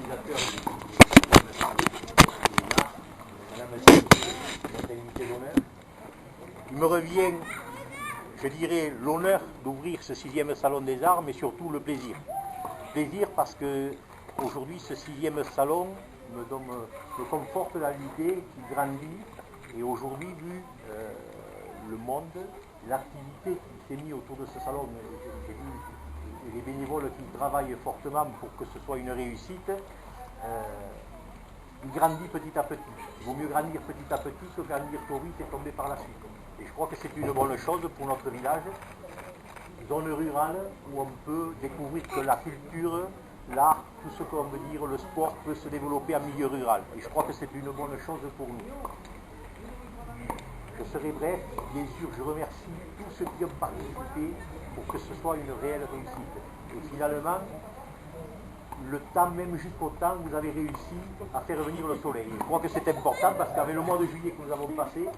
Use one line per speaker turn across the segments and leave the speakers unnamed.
organisateur Madame notre invité d'honneur. Il me revient, je dirais, l'honneur d'ouvrir ce 6e Salon des Arts, mais surtout le plaisir. Plaisir parce que aujourd'hui, ce 6e salon me conforte dans l'idée qu'il grandit. Et aujourd'hui, vu le monde, l'activité qui s'est mise autour de ce salon, j'ai vu les bénévoles qui travaillent fortement pour que ce soit une réussite, il grandit petit à petit. Il vaut mieux grandir petit à petit que grandir trop vite et tomber par la suite. Et je crois que c'est une bonne chose pour notre village, zone rurale où on peut découvrir que la culture, l'art, tout ce qu'on veut dire, le sport peut se développer en milieu rural. Et je crois que c'est une bonne chose pour nous. Je serai bref, bien sûr, je remercie tous ceux qui ont participé pour que ce soit une réelle réussite. Et finalement, le temps, même jusqu'au temps, vous avez réussi à faire venir le soleil. Je crois que c'est important parce qu'avec le mois de juillet que nous avons passé,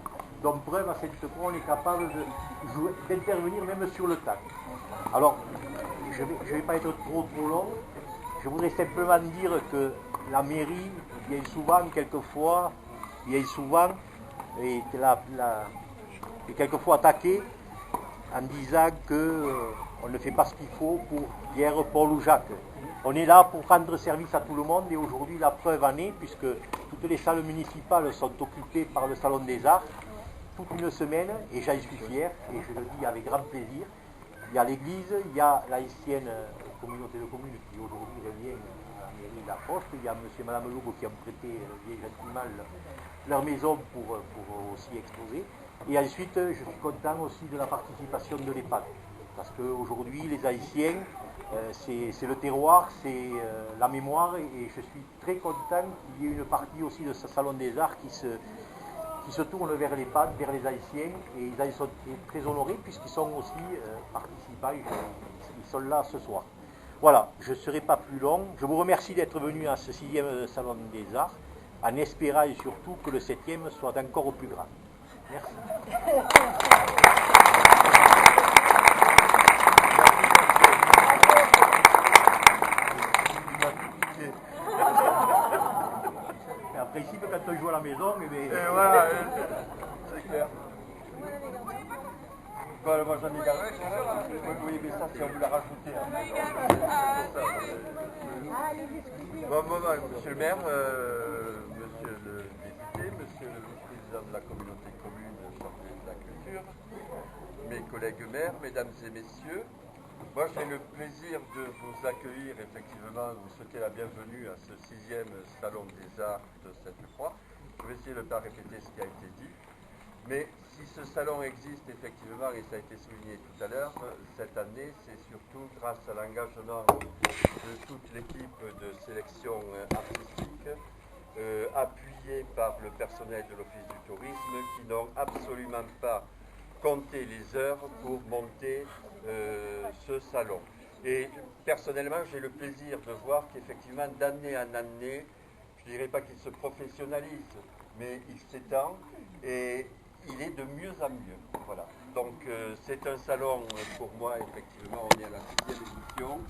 donc preuve à cette fois, on est capable d'intervenir même sur le temps. Alors, je ne vais pas être trop long. Je voudrais simplement dire que la mairie, bien souvent, quelquefois, est quelquefois attaquée en disant qu'on ne fait pas ce qu'il faut pour Pierre, Paul ou Jacques. On est là pour rendre service à tout le monde et aujourd'hui la preuve en est, puisque toutes les salles municipales sont occupées par le Salon des Arts toute une semaine et j'en suis fier et je le dis avec grand plaisir. Il y a l'église, il y a l'ancienne communauté de communes qui aujourd'hui revient à la mairie de la Poste, il y a monsieur et madame Logo qui ont prêté bien gentiment leur maison pour aussi exposer. Et ensuite, je suis content aussi de la participation de l'EHPAD. Parce qu'aujourd'hui, les Haïtiens, c'est le terroir, c'est la mémoire, et je suis très content qu'il y ait une partie aussi de ce Salon des Arts qui se tourne vers l'EHPAD, vers les Haïtiens, et ils en sont très honorés puisqu'ils sont aussi participants, ils sont là ce soir. Voilà, je ne serai pas plus long. Je vous remercie d'être venu à ce 6e Salon des Arts, en espérant surtout que le 7e soit encore plus grand. Merci. En principe, quand on joue à la maison,
voilà, c'est clair. Bon, moi j'en ai gardé, oui, mais ça, si on vous l'a rajouté. Monsieur le maire, monsieur le député, monsieur le vice-président de la communauté commune chargé de la culture, mes collègues maires, mesdames et messieurs, moi j'ai le plaisir de vous accueillir, effectivement, vous souhaiter la bienvenue à ce 6e Salon des Arts de Sainte-Croix. Je vais essayer de ne pas répéter ce qui a été dit. Mais si ce salon existe effectivement, et ça a été souligné tout à l'heure, cette année, c'est surtout grâce à l'engagement de toute l'équipe de sélection artistique, appuyée par le personnel de l'Office du tourisme, qui n'ont absolument pas compté les heures pour monter ce salon. Et personnellement, j'ai le plaisir de voir qu'effectivement, d'année en année, je ne dirais pas qu'il se professionnalise, mais il s'étend et il est de mieux en mieux. Voilà. Donc c'est un salon, pour moi, effectivement, on est à la 6e édition.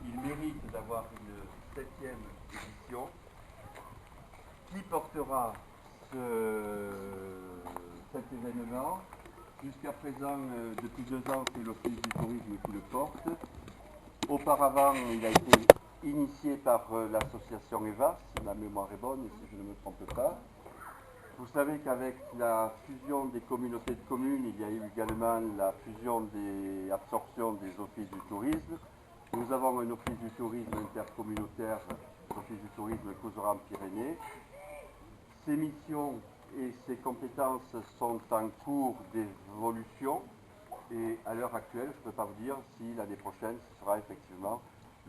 Il mérite d'avoir une 7e édition. Qui portera cet événement? Jusqu'à présent, depuis 2 ans, c'est l'Office du tourisme qui le porte. Auparavant, il a été initié par l'association EVAS, si ma mémoire est bonne, et si je ne me trompe pas. Vous savez qu'avec la fusion des communautés de communes, il y a eu également la fusion des absorptions des offices du tourisme. Nous avons un office du tourisme intercommunautaire, l'office du tourisme Couserans-Pyrénées. Ses missions et ses compétences sont en cours d'évolution et à l'heure actuelle, je ne peux pas vous dire si l'année prochaine, ce sera effectivement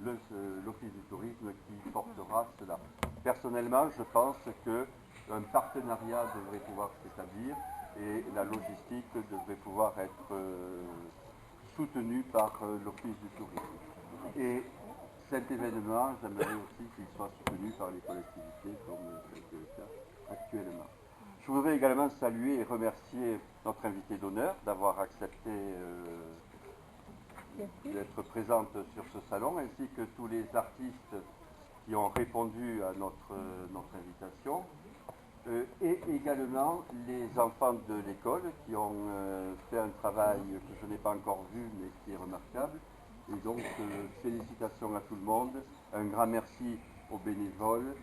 l'office du tourisme qui portera cela. Personnellement, je pense qu'un partenariat devrait pouvoir s'établir et la logistique devrait pouvoir être soutenue par l'Office du tourisme. Et cet événement, j'aimerais aussi qu'il soit soutenu par les collectivités comme c'est le cas actuellement. Je voudrais également saluer et remercier notre invité d'honneur d'avoir accepté d'être présente sur ce salon, ainsi que tous les artistes qui ont répondu à notre invitation, et également les enfants de l'école qui ont fait un travail que je n'ai pas encore vu mais qui est remarquable. Et donc félicitations à tout le monde, un grand merci aux bénévoles,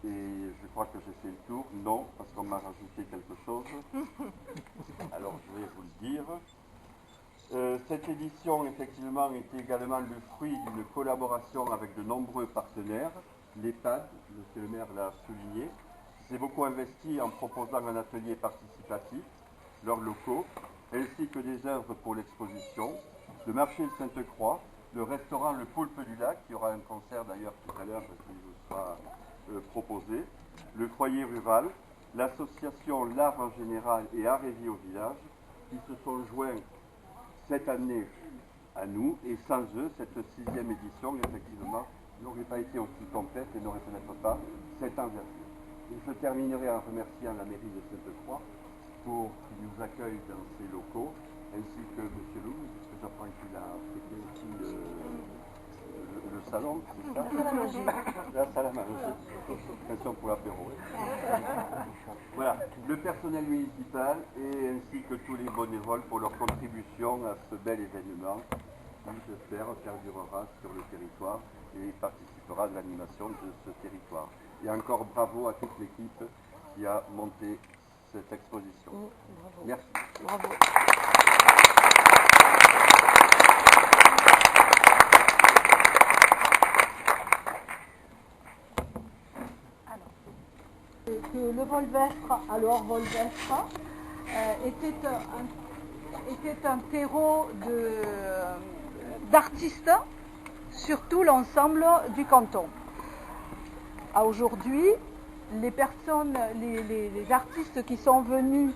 et je crois que j'ai fait le tour. Non, parce qu'on m'a rajouté quelque chose. Alors je vais vous le dire. Cette édition, effectivement, était également le fruit d'une collaboration avec de nombreux partenaires. L'EHPAD, M. le maire l'a souligné, s'est beaucoup investi en proposant un atelier participatif, leurs locaux, ainsi que des œuvres pour l'exposition, le marché de Sainte-Croix, le restaurant Le Poulpe du Lac, qui aura un concert d'ailleurs tout à l'heure qui vous sera proposé, le foyer rural, l'association L'Art en général et Art et Vie au village, qui se sont joints cette année à nous, et sans eux, cette 6e édition, effectivement, n'aurait pas été aussi complète et n'aurait peut-être pas cette envergure. Et je terminerai en remerciant la mairie de Sainte-Croix pour qu'il nous accueille dans ses locaux, ainsi que M. Lou, puisque j'apprends qu'il a fêté aussi le salon, c'est ça? La salle à manger. Attention pour l'apéro. Voilà, le personnel municipal et ainsi que tous les bénévoles pour leur contribution à ce bel événement qui, j'espère, perdurera sur le territoire et participera de l'animation de ce territoire. Et encore bravo à toute l'équipe qui a monté cette exposition. Bravo. Merci. Bravo.
Que le Volvestre, alors Volvestre, était un terreau d'artistes sur tout l'ensemble du canton. Aujourd'hui, les personnes, les artistes qui sont venus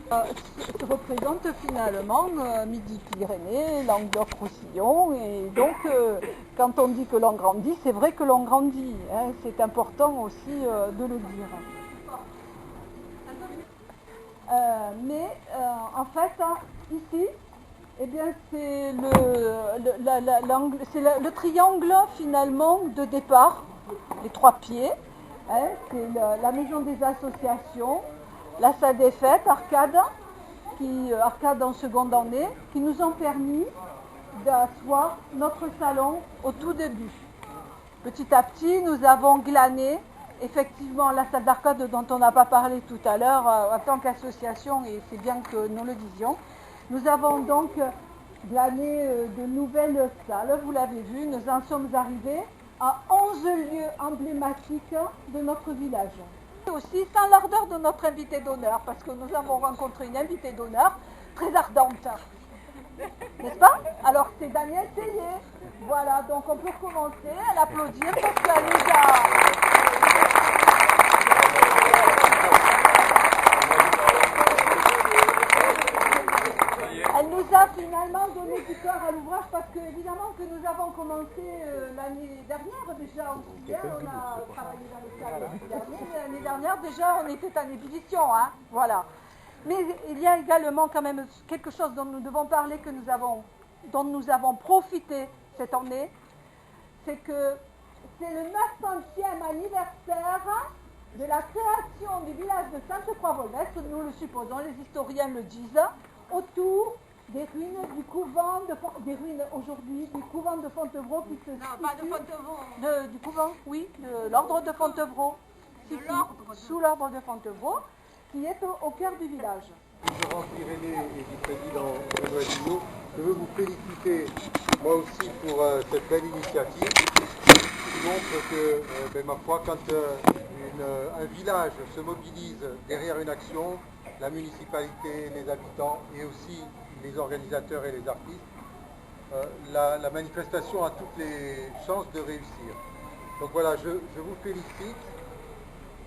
se représentent finalement Midi-Pyrénées, Languedoc-Roussillon, et donc quand on dit que l'on grandit, c'est vrai que l'on grandit, hein, c'est important aussi de le dire. En fait, ici, eh bien, c'est le triangle finalement de départ, les 3 pieds. Hein, c'est la maison des associations, la salle des fêtes, Arcade en seconde année, qui nous ont permis d'asseoir notre salon au tout début. Petit à petit, nous avons glané effectivement la salle d'arcade dont on n'a pas parlé tout à l'heure en tant qu'association, et c'est bien que nous le disions. Nous avons donc glané de nouvelles salles, vous l'avez vu, nous en sommes arrivés à 11 lieux emblématiques de notre village. Et aussi sans l'ardeur de notre invité d'honneur, parce que nous avons rencontré une invitée d'honneur très ardente. N'est-ce pas? Alors c'est Danielle Tellier. Voilà, donc on peut commencer à l'applaudir parce qu'elle nous a... Elle nous a finalement donné du cœur à l'ouvrage parce que évidemment que nous avons commencé l'année dernière déjà en juillet, on a travaillé dans les salles l'année dernière déjà on était en ébullition, hein, voilà. Mais il y a également quand même quelque chose dont nous devons parler, dont nous avons profité cette année, c'est que c'est le 900e anniversaire de la création du village de Sainte-Croix-Volvestre, nous le supposons, les historiens le disent, autour des ruines du couvent aujourd'hui du couvent de Fontevraud qui se situe... Non, pas de Fontevraud. Du couvent, oui, de l'ordre de Fontevraud. Sous l'ordre de Fontevraud, qui est au cœur du village.
Pyrénées et du président Benoît Dillot, je veux vous féliciter moi aussi pour cette belle initiative qui montre que, ma foi, quand un village se mobilise derrière une action, la municipalité, les habitants et aussi les organisateurs et les artistes, la manifestation a toutes les chances de réussir. Donc voilà, je vous félicite.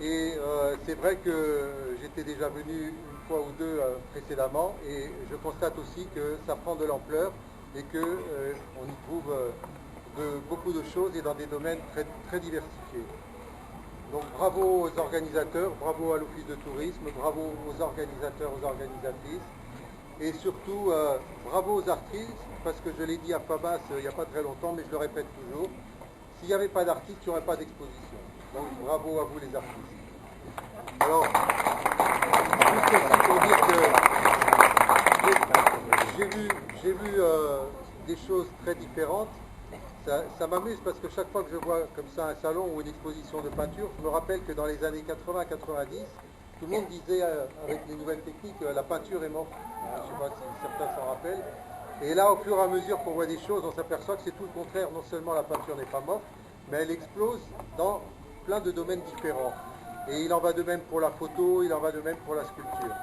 Et c'est vrai que j'étais déjà venu une fois ou deux précédemment et je constate aussi que ça prend de l'ampleur et qu'on y trouve beaucoup de choses et dans des domaines très, très diversifiés. Donc bravo aux organisateurs, bravo à l'Office de tourisme, bravo aux organisateurs, aux organisatrices et surtout bravo aux artistes parce que je l'ai dit à Fabas il n'y a pas très longtemps mais je le répète toujours, S'il n'y avait pas d'artistes, il n'y aurait pas d'exposition. Donc bravo à vous les artistes. Alors, juste aussi pour dire que j'ai vu des choses très différentes. Ça m'amuse parce que chaque fois que je vois comme ça un salon ou une exposition de peinture, je me rappelle que dans les années 80-90, tout le monde disait avec les nouvelles techniques la peinture est morte. Je ne sais pas si certains s'en rappellent. Et là, au fur et à mesure qu'on voit des choses, on s'aperçoit que c'est tout le contraire. Non seulement la peinture n'est pas morte, mais elle explose dans plein de domaines différents. Et il en va de même pour la photo, il en va de même pour la sculpture.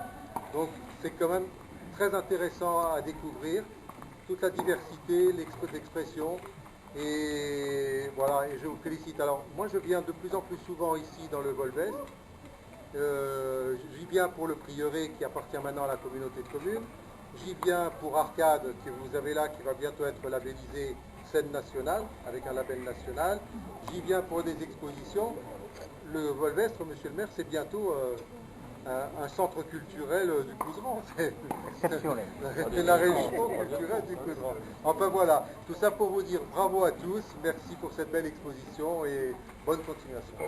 Donc c'est quand même très intéressant à découvrir, toute la diversité, l'expression. Et voilà, et je vous félicite. Alors moi je viens de plus en plus souvent ici dans le Volvès. J'y viens pour le prieuré qui appartient maintenant à la communauté de communes. J'y viens pour Arcade, que vous avez là, qui va bientôt être labellisé scène nationale, avec un label national. J'y viens pour des expositions. Le Volvestre, monsieur le maire, c'est bientôt un centre culturel du Couserans.
Exceptionnel.
C'est la région culturelle du Couserans. Enfin voilà, tout ça pour vous dire bravo à tous, merci pour cette belle exposition et bonne continuation.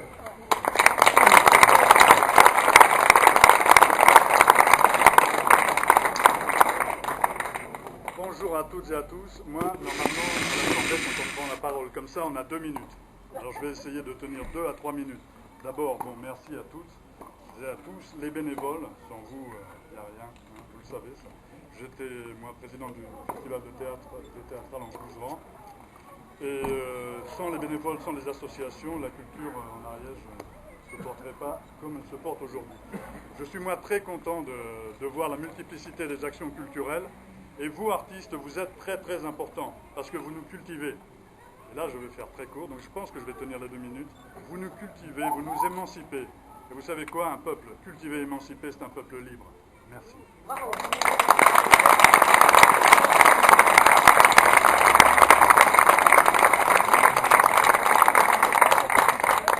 Bonjour à toutes et à tous. Moi, normalement, à l'Assemblée, quand on prend la parole comme ça, on a 2 minutes. Alors je vais essayer de tenir 2 à 3 minutes. D'abord, bon, merci à toutes et à tous. Les bénévoles, sans vous, il n'y a rien, hein, vous le savez ça. J'étais, moi, président du festival de théâtre théâtral en Couserans. Et sans les bénévoles, sans les associations, la culture en Ariège ne se porterait pas comme elle se porte aujourd'hui. Je suis, moi, très content de voir la multiplicité des actions culturelles. Et vous, artistes, vous êtes très très importants parce que vous nous cultivez. Et là, je vais faire très court, donc je pense que je vais tenir les 2 minutes. Vous nous cultivez, vous nous émancipez. Et vous savez quoi, un peuple cultivé et émancipé, c'est un peuple libre. Merci. Bravo.